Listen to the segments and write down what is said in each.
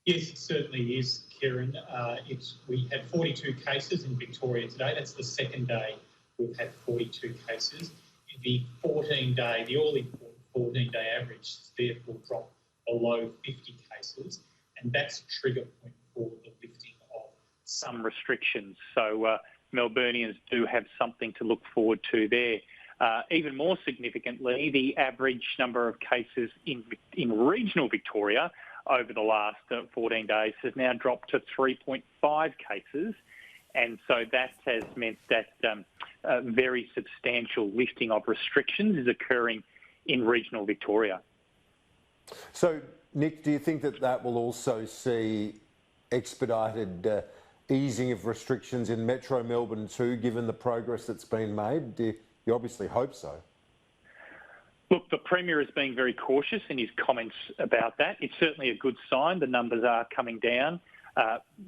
Yes, it certainly is, Kieran. We had 42 cases in Victoria today. That's the second day we've had 42 cases. The all-important 14-day average therefore dropped below 50 cases, and that's a trigger point for the lifting of some restrictions. So Melburnians do have something to look forward to there. Even more significantly, the average number of cases in regional Victoria over the last 14 days has now dropped to 3.5 cases. And so that has meant that very substantial lifting of restrictions is occurring in regional Victoria. So, Nick, do you think that will also see expedited easing of restrictions in Metro Melbourne too, given the progress that's been made? You obviously hope so. Look, the Premier is being very cautious in his comments about that. It's certainly a good sign. The numbers are coming down.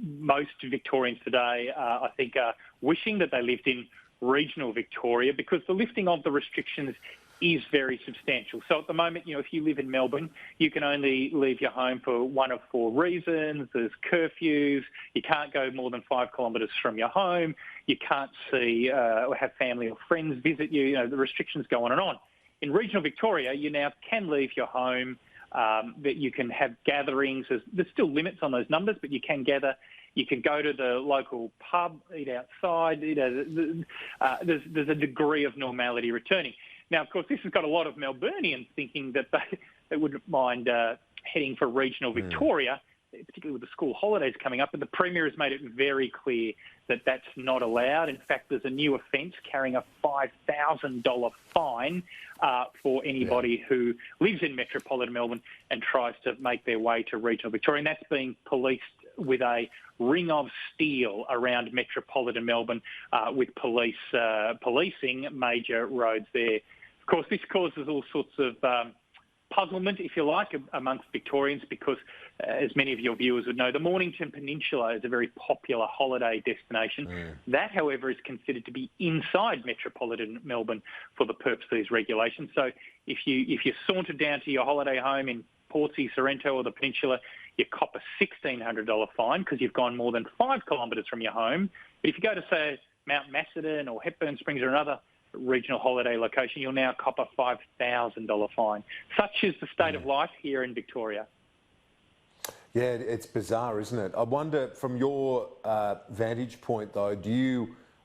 Most Victorians today, I think, are wishing that they lived in regional Victoria because the lifting of the restrictions is very substantial. So at the moment, if you live in Melbourne, you can only leave your home for one of four reasons. There's curfews. You can't go more than 5 kilometres from your home. You can't see or have family or friends visit you. The restrictions go on and on. In regional Victoria, you now can leave your home, that you can have gatherings. There's still limits on those numbers, but you can gather. You can go to the local pub, eat outside. There's a degree of normality returning. Now, of course, this has got a lot of Melburnians thinking that they wouldn't mind heading for regional Victoria, particularly with the school holidays coming up. But the Premier has made it very clear that that's not allowed. In fact, there's a new offence carrying a $5,000 fine for anybody who lives in metropolitan Melbourne and tries to make their way to regional Victoria. And that's being policed with a ring of steel around metropolitan Melbourne, with police policing major roads there. Of course, this causes all sorts of puzzlement, if you like, amongst Victorians because, as many of your viewers would know, the Mornington Peninsula is a very popular holiday destination. That, however, is considered to be inside metropolitan Melbourne for the purpose of these regulations. So if you saunter down to your holiday home in Portsea, Sorrento or the Peninsula, you cop a $1,600 fine because you've gone more than 5 kilometres from your home. But if you go to, say, Mount Macedon or Hepburn Springs or another regional holiday location, you'll now cop a $5,000 fine. Such is the state of life here in Victoria. Yeah, it's bizarre, isn't it? I wonder, from your vantage point, though,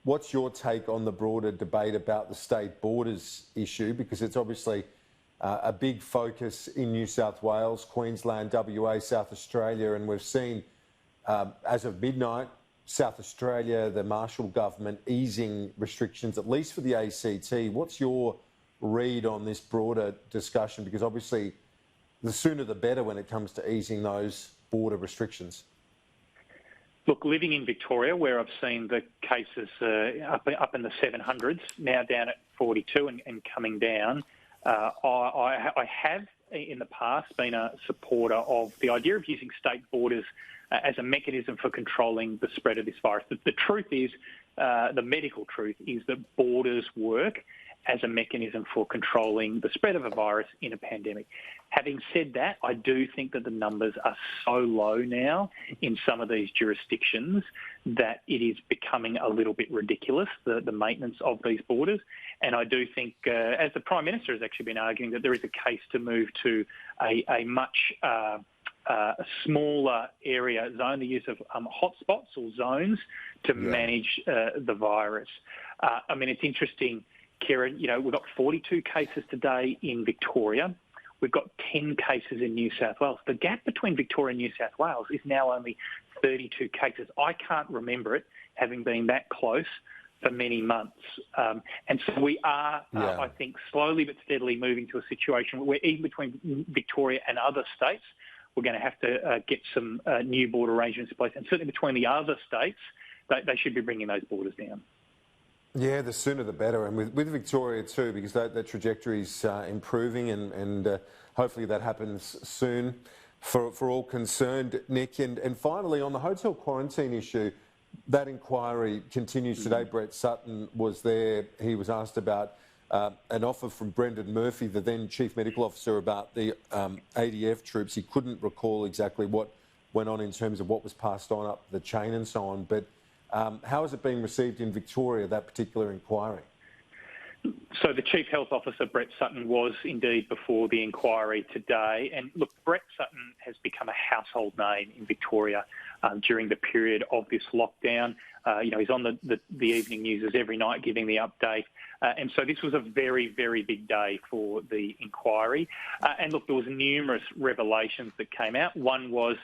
what's your take on the broader debate about the state borders issue? Because it's obviously a big focus in New South Wales, Queensland, WA, South Australia, and we've seen, as of midnight, South Australia, the Marshall government easing restrictions, at least for the ACT. What's your read on this broader discussion? Because obviously the sooner the better when it comes to easing those border restrictions. Look, living in Victoria, where I've seen the cases up in the 700s, now down at 42 and coming down, I have in the past been a supporter of the idea of using state borders as a mechanism for controlling the spread of this virus. The truth is, the medical truth is that borders work as a mechanism for controlling the spread of a virus in a pandemic. Having said that, I do think that the numbers are so low now in some of these jurisdictions that it is becoming a little bit ridiculous, the maintenance of these borders. And I do think, as the Prime Minister has actually been arguing, that there is a case to move to a much smaller area zone, the use of hotspots or zones to manage the virus. I mean, it's interesting, Kieran, we've got 42 cases today in Victoria. We've got 10 cases in New South Wales. The gap between Victoria and New South Wales is now only 32 cases. I can't remember it having been that close for many months. And so we are, I think, slowly but steadily moving to a situation where even between Victoria and other states, we're going to have to get some new border arrangements in place. And certainly between the other states, they should be bringing those borders down. Yeah, the sooner the better. And with Victoria too, because that trajectory is improving and hopefully that happens soon for all concerned, Nick. And finally, on the hotel quarantine issue, that inquiry continues today. Brett Sutton was there. He was asked about an offer from Brendan Murphy, the then Chief Medical Officer, about the ADF troops. He couldn't recall exactly what went on in terms of what was passed on up the chain and so on. But how has it been received in Victoria, that particular inquiry? So the Chief Health Officer, Brett Sutton, was indeed before the inquiry today. And look, Brett Sutton has become a household name in Victoria during the period of this lockdown. He's on the evening news every night giving the update. And so this was a very, very big day for the inquiry. And look, there was numerous revelations that came out. One was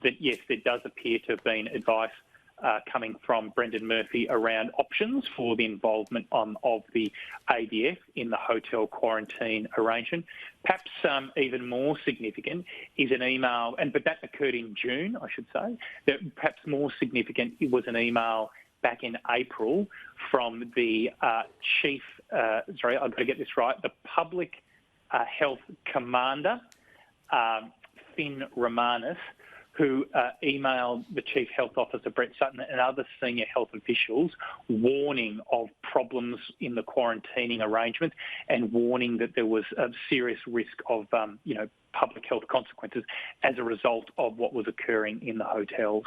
that, yes, there does appear to have been advice coming from Brendan Murphy around options for the involvement of the ADF in the hotel quarantine arrangement. Perhaps even more significant is an email, but that occurred in June, I should say. That perhaps more significant was an email back in April from the chief, I've got to get this right, the Public Health Commander, Finn Romanis, who emailed the Chief Health Officer, Brett Sutton, and other senior health officials, warning of problems in the quarantining arrangement and warning that there was a serious risk of, public health consequences as a result of what was occurring in the hotels.